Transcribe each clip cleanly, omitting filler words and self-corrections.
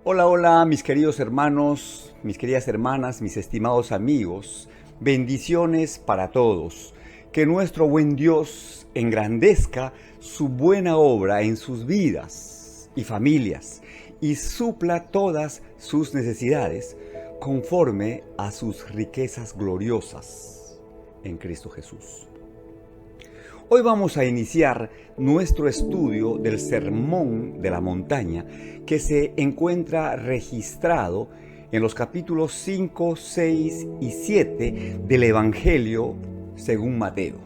Hola, hola, mis queridos hermanos, mis queridas hermanas, mis estimados amigos. Bendiciones para todos. Que nuestro buen Dios engrandezca su buena obra en sus vidas y familias y supla todas sus necesidades conforme a sus riquezas gloriosas en Cristo Jesús. Hoy vamos a iniciar nuestro estudio del Sermón de la Montaña, que se encuentra registrado en los capítulos 5, 6 y 7 del Evangelio según Mateo.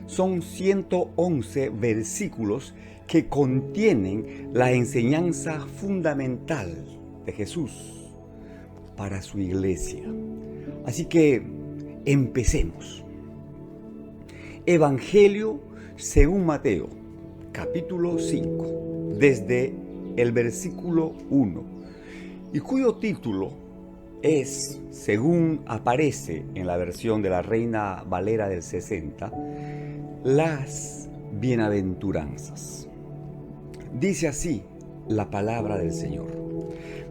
Son 111 versículos que contienen la enseñanza fundamental de Jesús para su iglesia. Así que empecemos. Evangelio según Mateo, capítulo 5, desde el versículo 1, y cuyo título es, según aparece en la versión de la Reina Valera del 60, las bienaventuranzas. Dice así la palabra del Señor.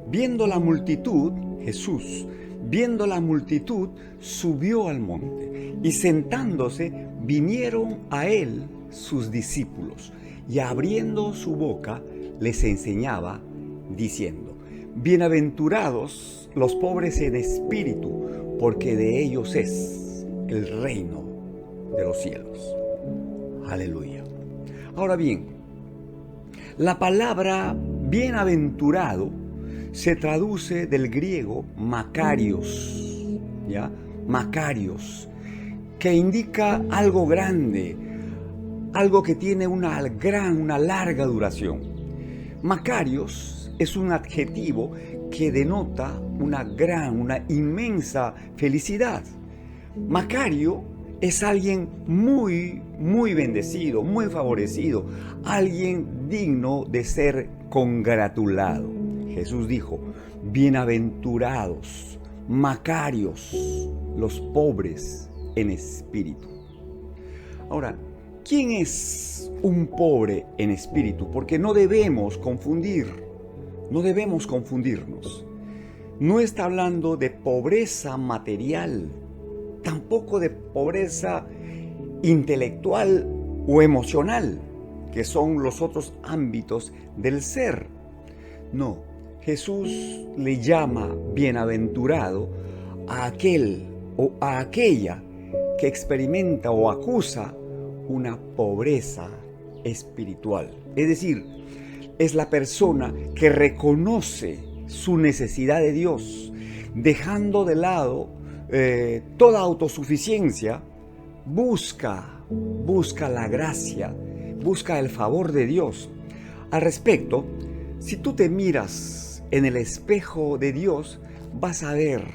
Viendo la multitud, Jesús, viendo la multitud, subió al monte, y sentándose, vinieron a él sus discípulos, y abriendo su boca, les enseñaba, diciendo: Bienaventurados los pobres en espíritu, porque de ellos es el reino de los cielos. Aleluya. Ahora bien, la palabra bienaventurado se traduce del griego Makarios, ¿ya? Makarios, que indica algo grande, algo que tiene una larga duración. Makarios es un adjetivo que denota una inmensa felicidad. Macario es alguien muy bendecido, muy favorecido, alguien digno de ser congratulado. Jesús dijo: bienaventurados, Macarios, los pobres en espíritu. Ahora, ¿quién es un pobre en espíritu? Porque no debemos confundirnos. No está hablando de pobreza material, tampoco de pobreza intelectual o emocional, que son los otros ámbitos del ser. No, Jesús le llama bienaventurado a aquel o a aquella que experimenta o acusa una pobreza espiritual. Es decir, es la persona que reconoce su necesidad de Dios, dejando de lado toda autosuficiencia, busca la gracia, busca el favor de Dios. Al respecto, si tú te miras en el espejo de Dios, vas a ver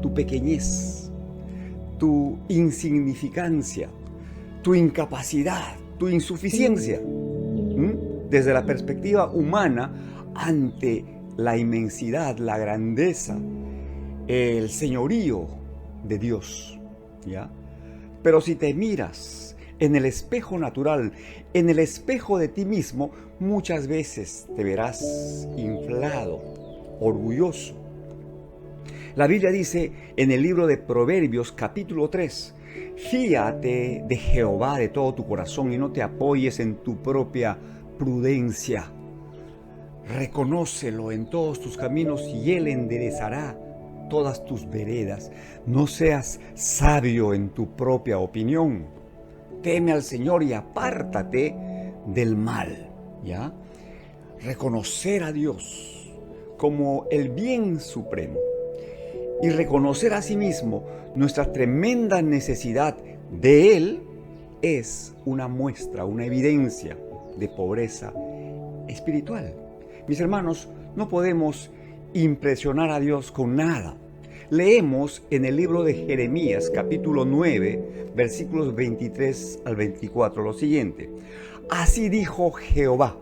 tu pequeñez, tu insignificancia, tu incapacidad, tu insuficiencia, desde la perspectiva humana ante la inmensidad, la grandeza, el señorío de Dios, ¿ya? Pero si te miras en el espejo natural, en el espejo de ti mismo, muchas veces te verás inflado, orgulloso. La Biblia dice en el libro de Proverbios capítulo 3, fíate de Jehová de todo tu corazón y no te apoyes en tu propia prudencia. Reconócelo en todos tus caminos y Él enderezará todas tus veredas. No seas sabio en tu propia opinión. Teme al Señor y apártate del mal, ¿ya? Reconocer a Dios como el bien supremo y reconocer a sí mismo nuestra tremenda necesidad de Él es una muestra, una evidencia de pobreza espiritual. Mis hermanos, no podemos impresionar a Dios con nada. Leemos en el libro de Jeremías, capítulo 9, versículos 23 al 24, lo siguiente: Así dijo Jehová: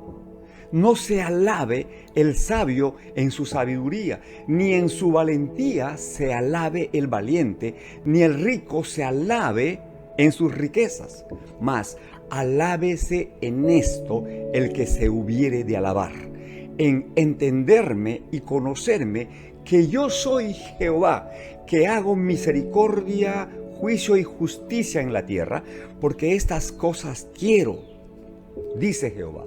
no se alabe el sabio en su sabiduría, ni en su valentía se alabe el valiente, ni el rico se alabe en sus riquezas, mas alábese en esto el que se hubiere de alabar, en entenderme y conocerme que yo soy Jehová, que hago misericordia, juicio y justicia en la tierra, porque estas cosas quiero, dice Jehová.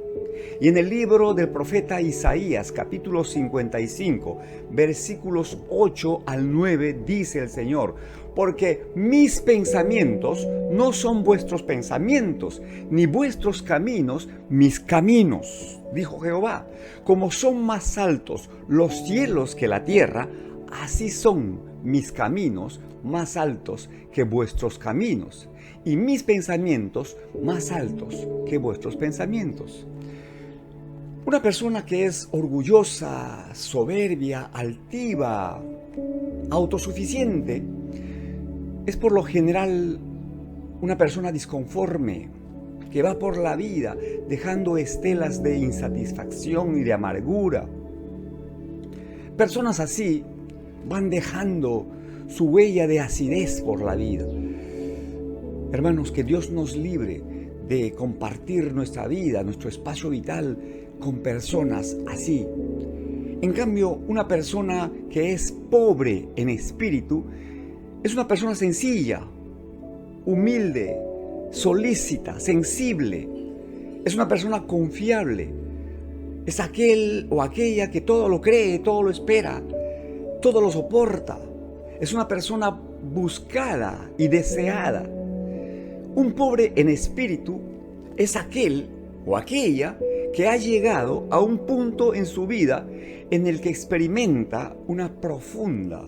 Y en el libro del profeta Isaías, capítulo 55, versículos 8 al 9, dice el Señor: porque mis pensamientos no son vuestros pensamientos, ni vuestros caminos mis caminos, dijo Jehová. Como son más altos los cielos que la tierra, así son mis caminos más altos que vuestros caminos, y mis pensamientos más altos que vuestros pensamientos. Una persona que es orgullosa, soberbia, altiva, autosuficiente, es por lo general una persona disconforme, que va por la vida dejando estelas de insatisfacción y de amargura. Personas así van dejando su huella de acidez por la vida. Hermanos, que Dios nos libre de compartir nuestra vida, nuestro espacio vital con personas así. En cambio, una persona que es pobre en espíritu es una persona sencilla, humilde, solícita, sensible. Es una persona confiable. Es aquel o aquella que todo lo cree, todo lo espera, todo lo soporta. Es una persona buscada y deseada. Un pobre en espíritu es aquel o aquella que ha llegado a un punto en su vida en el que experimenta una profunda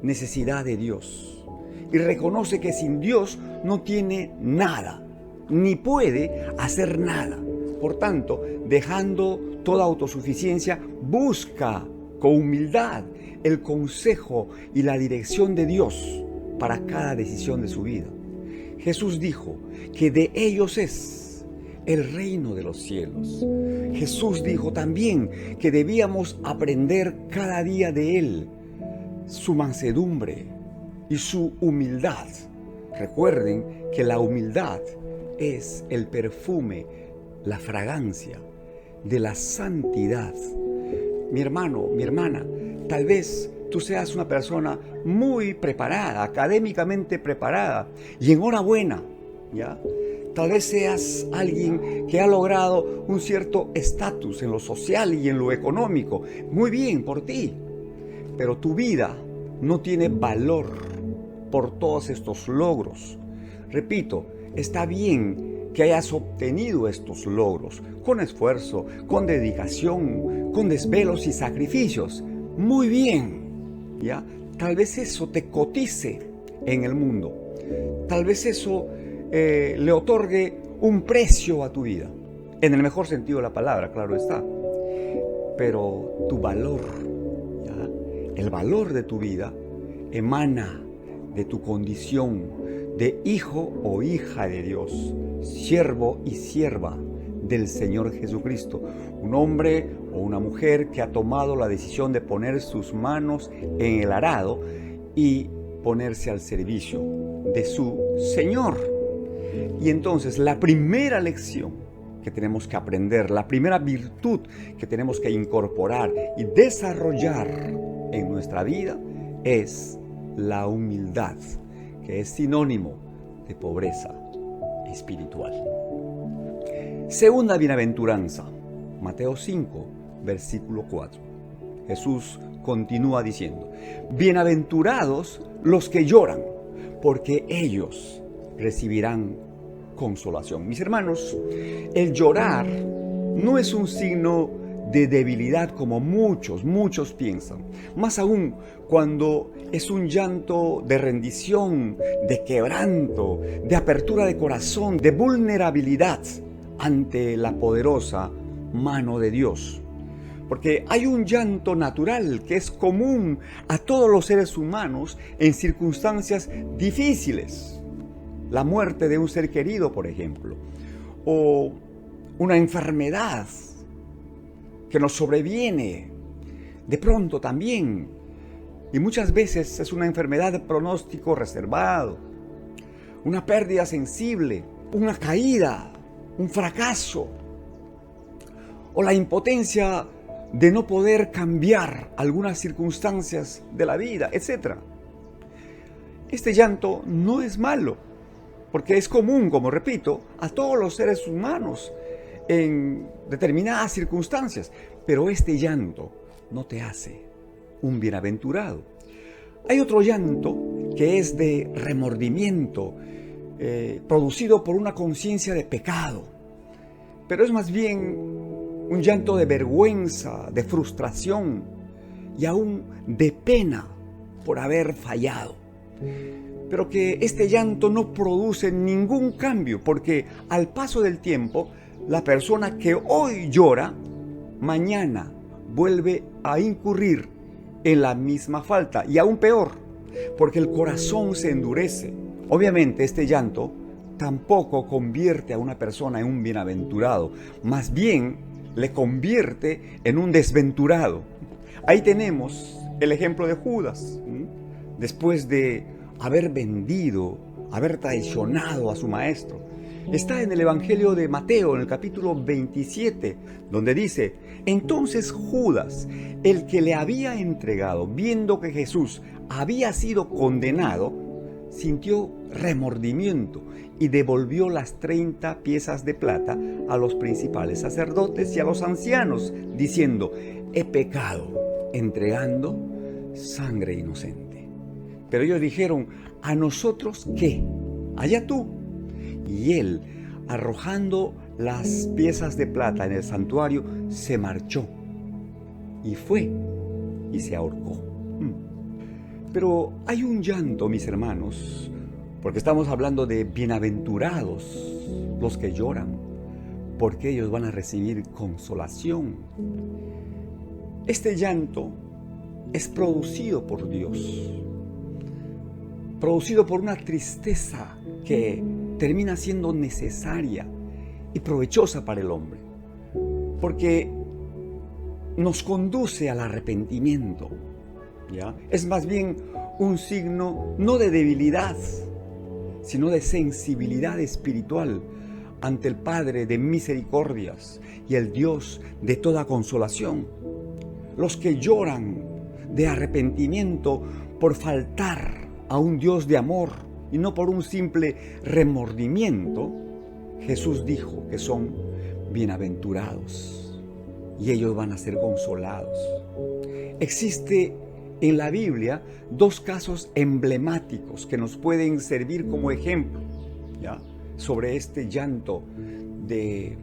necesidad de Dios y reconoce que sin Dios no tiene nada, ni puede hacer nada. Por tanto, dejando toda autosuficiencia, busca con humildad el consejo y la dirección de Dios para cada decisión de su vida. Jesús dijo que de ellos es el reino de los cielos. Jesús dijo también que debíamos aprender cada día de Él, su mansedumbre y su humildad. Recuerden que la humildad es el perfume, la fragancia de la santidad. Mi hermano, mi hermana, tal vez tú seas una persona muy preparada, académicamente preparada, y enhorabuena, ¿ya? Tal vez seas alguien que ha logrado un cierto estatus en lo social y en lo económico. Muy bien por ti, pero tu vida no tiene valor por todos estos logros. Repito, está bien que hayas obtenido estos logros con esfuerzo, con dedicación, con desvelos y sacrificios. Muy bien, ¿ya? Tal vez eso te cotice en el mundo. Tal vez eso le otorgue un precio a tu vida. En el mejor sentido de la palabra, claro está. Pero tu valor, ¿ya? El valor de tu vida emana de tu condición de hijo o hija de Dios, siervo y sierva del Señor Jesucristo, un hombre o una mujer que ha tomado la decisión de poner sus manos en el arado y ponerse al servicio de su Señor. Y entonces la primera lección que tenemos que aprender, la primera virtud que tenemos que incorporar y desarrollar en nuestra vida es la humildad, que es sinónimo de pobreza espiritual. Segunda bienaventuranza, Mateo 5, versículo 4. Jesús continúa diciendo: bienaventurados los que lloran, porque ellos recibirán consolación. Mis hermanos, el llorar no es un signo de debilidad como muchos piensan. Más aún cuando es un llanto de rendición, de quebranto, de apertura de corazón, de vulnerabilidad ante la poderosa mano de Dios. Porque hay un llanto natural que es común a todos los seres humanos en circunstancias difíciles. La muerte de un ser querido, por ejemplo, o una enfermedad que nos sobreviene de pronto también. Y muchas veces es una enfermedad de pronóstico reservado, una pérdida sensible, una caída, un fracaso, o la impotencia de no poder cambiar algunas circunstancias de la vida, etc. Este llanto no es malo, porque es común, como repito, a todos los seres humanos en determinadas circunstancias, pero este llanto no te hace un bienaventurado. Hay otro llanto que es de remordimiento, producido por una conciencia de pecado, pero es más bien un llanto de vergüenza, de frustración y aún de pena por haber fallado. Pero que este llanto no produce ningún cambio, porque al paso del tiempo, la persona que hoy llora, mañana vuelve a incurrir en la misma falta, y aún peor, porque el corazón se endurece. Obviamente este llanto tampoco convierte a una persona en un bienaventurado, más bien le convierte en un desventurado. Ahí tenemos el ejemplo de Judas. Después de haber vendido, haber traicionado a su maestro. Está en el Evangelio de Mateo, en el capítulo 27, donde dice: entonces Judas, el que le había entregado, viendo que Jesús había sido condenado, sintió remordimiento y devolvió las 30 piezas de plata a los principales sacerdotes y a los ancianos, diciendo: he pecado entregando sangre inocente. Pero ellos dijeron: ¿a nosotros qué? Allá tú. Y él, arrojando las piezas de plata en el santuario, se marchó y fue y se ahorcó. Pero hay un llanto, mis hermanos, porque estamos hablando de bienaventurados los que lloran, porque ellos van a recibir consolación. Este llanto es producido por Dios, producido por una tristeza que termina siendo necesaria y provechosa para el hombre, porque nos conduce al arrepentimiento, ¿ya? Es más bien un signo no de debilidad, sino de sensibilidad espiritual ante el Padre de misericordias y el Dios de toda consolación. Los que lloran de arrepentimiento por faltar a un Dios de amor y no por un simple remordimiento, Jesús dijo que son bienaventurados y ellos van a ser consolados. Existe en la Biblia dos casos emblemáticos que nos pueden servir como ejemplo, ¿ya?, sobre este llanto de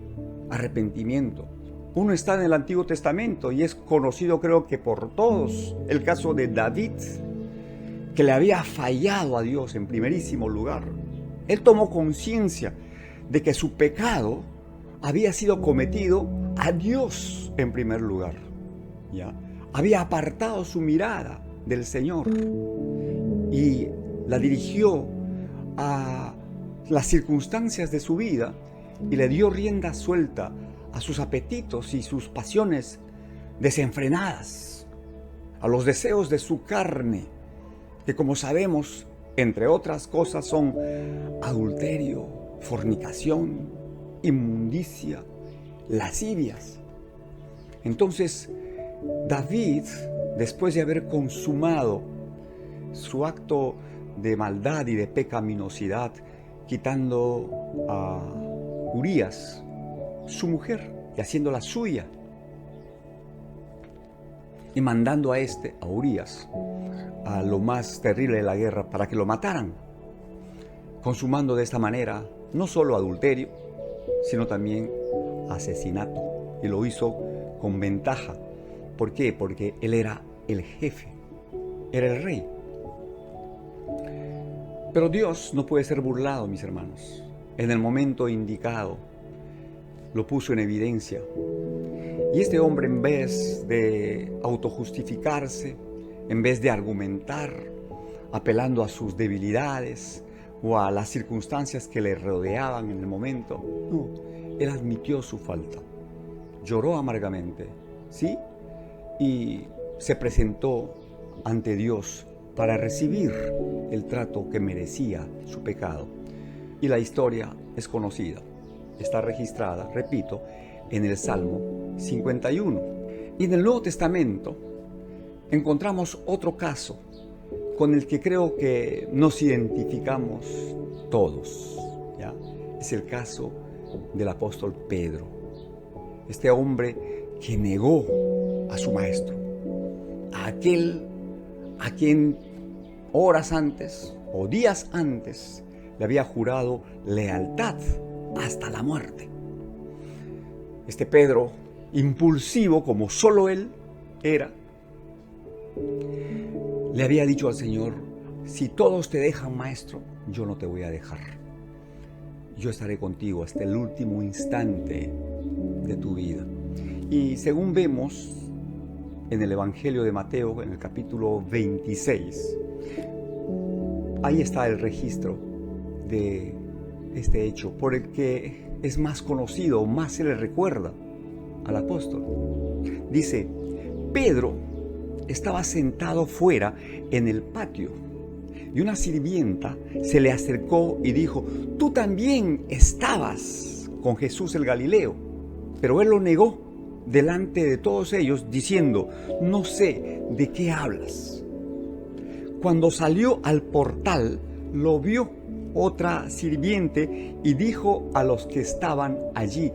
arrepentimiento. Uno está en el Antiguo Testamento y es conocido, creo que por todos, el caso de David, que le había fallado a Dios en primerísimo lugar. Él tomó conciencia de que su pecado había sido cometido a Dios en primer lugar, ¿ya? Había apartado su mirada del Señor y la dirigió a las circunstancias de su vida y le dio rienda suelta a sus apetitos y sus pasiones desenfrenadas, a los deseos de su carne, que, como sabemos, entre otras cosas son adulterio, fornicación, inmundicia, lascivias. Entonces, David, después de haber consumado su acto de maldad y de pecaminosidad, quitando a Urías, su mujer, y haciéndola suya, y mandando a Urías, a lo más terrible de la guerra para que lo mataran, consumando de esta manera no solo adulterio, sino también asesinato, y lo hizo con ventaja. ¿Por qué? Porque él era el jefe, era el rey. Pero Dios no puede ser burlado, mis hermanos. En el momento indicado lo puso en evidencia. Y este hombre, en vez de autojustificarse, en vez de argumentar, apelando a sus debilidades o a las circunstancias que le rodeaban en el momento, no, él admitió su falta, lloró amargamente, ¿sí? Y se presentó ante Dios para recibir el trato que merecía su pecado. Y la historia es conocida, está registrada, repito, en el Salmo 51. Y en el Nuevo Testamento encontramos otro caso con el que creo que nos identificamos todos, ¿ya? Es el caso del apóstol Pedro, este hombre que negó a su maestro, a aquel a quien horas antes o días antes le había jurado lealtad hasta la muerte. Este Pedro, impulsivo como solo él era, le había dicho al Señor: si todos te dejan, maestro, yo no te voy a dejar. Yo estaré contigo hasta el último instante de tu vida. Y según vemos en el Evangelio de Mateo, en el capítulo 26, ahí está el registro de este hecho, por el que es más conocido, más se le recuerda al apóstol. Dice: Pedro estaba sentado fuera en el patio, y una sirvienta se le acercó y dijo: tú también estabas con Jesús el Galileo. Pero él lo negó delante de todos ellos, diciendo: no sé de qué hablas. Cuando salió al portal, lo vio otra sirviente y dijo a los que estaban allí: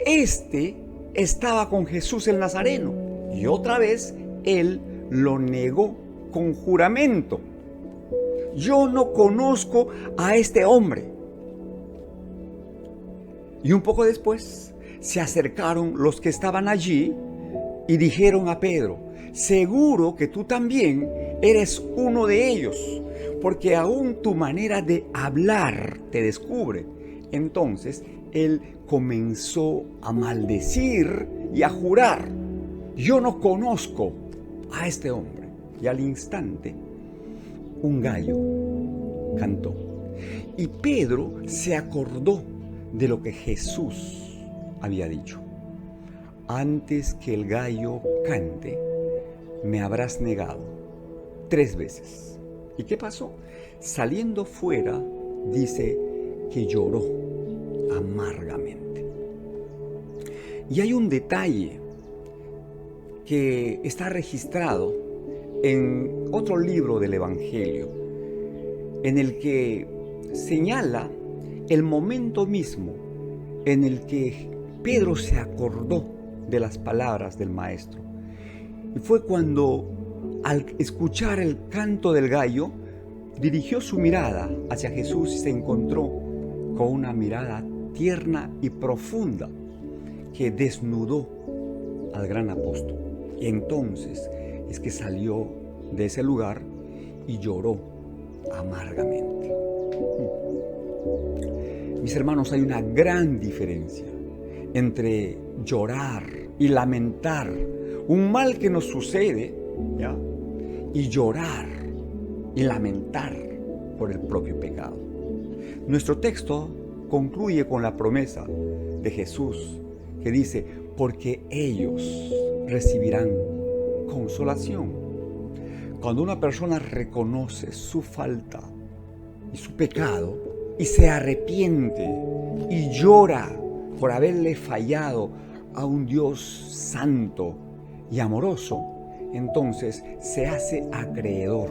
este estaba con Jesús el Nazareno. Y otra vez él lo negó con juramento: yo no conozco a este hombre. Y un poco después se acercaron los que estaban allí y dijeron a Pedro: seguro que tú también eres uno de ellos, porque aún tu manera de hablar te descubre. Entonces él comenzó a maldecir y a jurar: yo no conozco a este hombre. Y al instante un gallo cantó. Y Pedro se acordó de lo que Jesús había dicho: antes que el gallo cante, me habrás negado 3 veces. ¿Y qué pasó? Saliendo fuera, dice que lloró amargamente. Y hay un detalle que está registrado en otro libro del Evangelio, en el que señala el momento mismo en el que Pedro se acordó de las palabras del maestro. Y fue cuando, al escuchar el canto del gallo, dirigió su mirada hacia Jesús y se encontró con una mirada tierna y profunda que desnudó al gran apóstol. Y entonces es que salió de ese lugar y lloró amargamente. Mis hermanos, hay una gran diferencia entre llorar y lamentar un mal que nos sucede, ¿ya?, y llorar y lamentar por el propio pecado. Nuestro texto concluye con la promesa de Jesús que dice: porque ellos recibirán consolación. Cuando una persona reconoce su falta y su pecado y se arrepiente y llora por haberle fallado a un Dios santo y amoroso, entonces se hace acreedor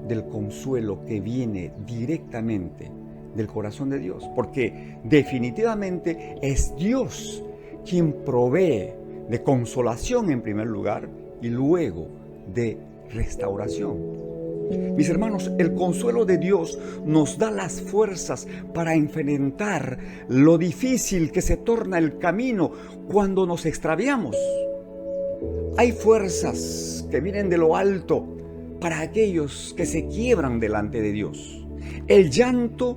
del consuelo que viene directamente del corazón de Dios, porque definitivamente es Dios quien provee de consolación en primer lugar y luego de restauración. Mis hermanos, el consuelo de Dios nos da las fuerzas para enfrentar lo difícil que se torna el camino cuando nos extraviamos. Hay fuerzas que vienen de lo alto para aquellos que se quiebran delante de Dios. El llanto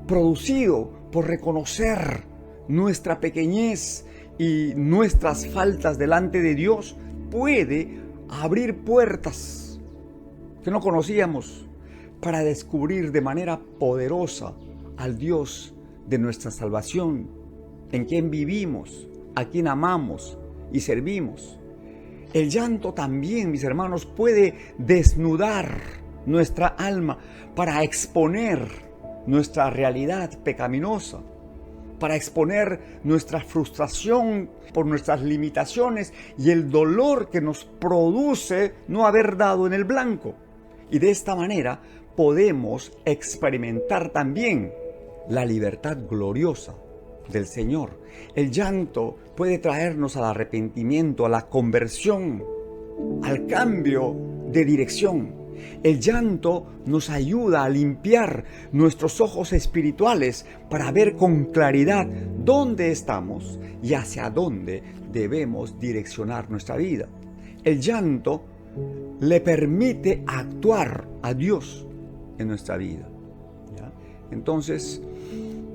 producido por reconocer nuestra pequeñez y nuestras faltas delante de Dios puede abrir puertas que no conocíamos para descubrir de manera poderosa al Dios de nuestra salvación, en quien vivimos, a quien amamos y servimos. El llanto también, mis hermanos, puede desnudar nuestra alma para exponer nuestra realidad pecaminosa. para exponer nuestra frustración por nuestras limitaciones y el dolor que nos produce no haber dado en el blanco. Y de esta manera podemos experimentar también la libertad gloriosa del Señor. El llanto puede traernos al arrepentimiento, a la conversión, al cambio de dirección. El llanto nos ayuda a limpiar nuestros ojos espirituales para ver con claridad dónde estamos y hacia dónde debemos direccionar nuestra vida. El llanto le permite actuar a Dios en nuestra vida. ¿Ya? Entonces,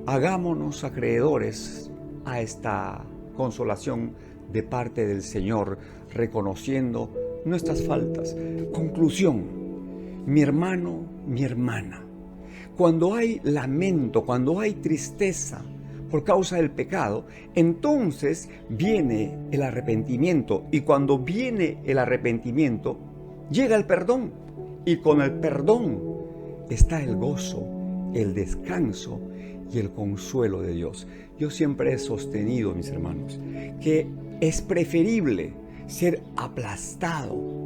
hagámonos acreedores a esta consolación de parte del Señor, reconociendo nuestras faltas. Conclusión. Mi hermano, mi hermana, cuando hay lamento, cuando hay tristeza por causa del pecado, entonces viene el arrepentimiento. Y cuando viene el arrepentimiento, llega el perdón. Y con el perdón está el gozo, el descanso y el consuelo de Dios. Yo siempre he sostenido, mis hermanos, que es preferible ser aplastado,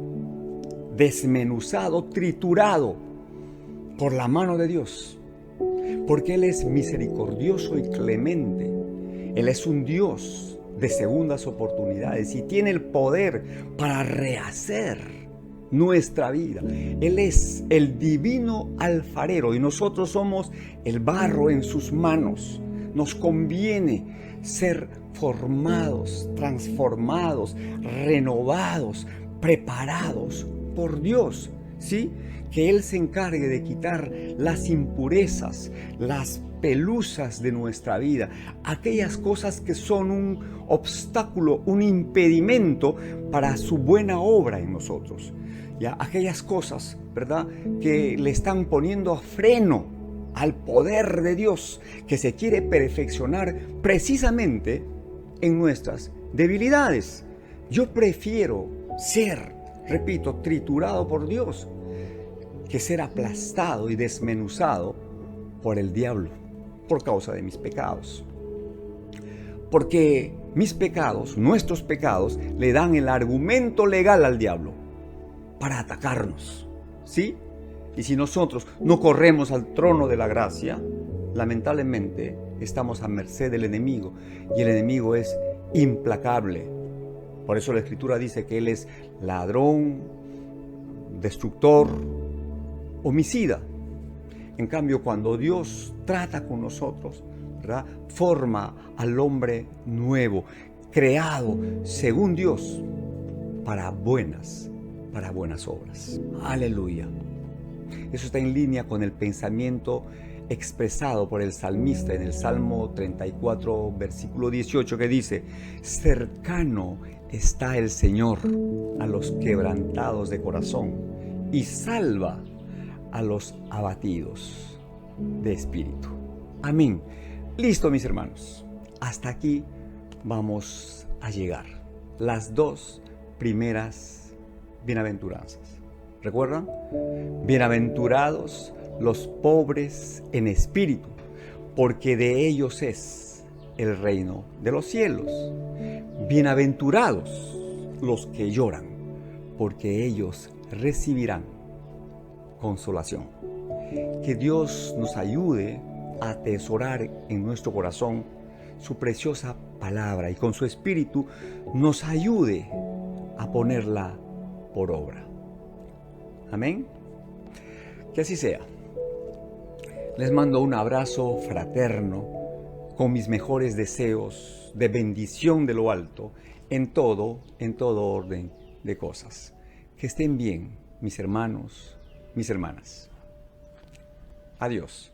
desmenuzado, triturado por la mano de Dios, porque Él es misericordioso y clemente. Él es un Dios de segundas oportunidades y tiene el poder para rehacer nuestra vida. Él es el divino alfarero y nosotros somos el barro en sus manos. Nos conviene ser formados, transformados, renovados, preparados por Dios, ¿sí? Que Él se encargue de quitar las impurezas, las pelusas de nuestra vida, aquellas cosas que son un obstáculo, un impedimento para su buena obra en nosotros. Ya, aquellas cosas, ¿verdad?, que le están poniendo freno al poder de Dios, que se quiere perfeccionar precisamente en nuestras debilidades. Yo prefiero ser, repito, triturado por Dios, que ser aplastado y desmenuzado por el diablo, por causa de mis pecados. Porque mis pecados, nuestros pecados, le dan el argumento legal al diablo para atacarnos, ¿sí? Y si nosotros no corremos al trono de la gracia, lamentablemente estamos a merced del enemigo, y el enemigo es implacable. Por eso la Escritura dice que Él es ladrón, destructor, homicida. En cambio, cuando Dios trata con nosotros, ¿verdad?, forma al hombre nuevo, creado según Dios para buenas obras. Aleluya. Eso está en línea con el pensamiento expresado por el salmista en el Salmo 34, versículo 18, que dice: cercano está el Señor a los quebrantados de corazón y salva a los abatidos de espíritu. Amén. Listo, mis hermanos. Hasta aquí vamos a llegar. Las dos primeras bienaventuranzas. ¿Recuerdan? Bienaventurados los pobres en espíritu, porque de ellos es el reino de los cielos. Bienaventurados los que lloran, porque ellos recibirán consolación. Que Dios nos ayude a atesorar en nuestro corazón su preciosa palabra y con su espíritu nos ayude a ponerla por obra. Amén. Que así sea. Les mando un abrazo fraterno con mis mejores deseos de bendición de lo alto en todo orden de cosas. Que estén bien, mis hermanos, mis hermanas. Adiós.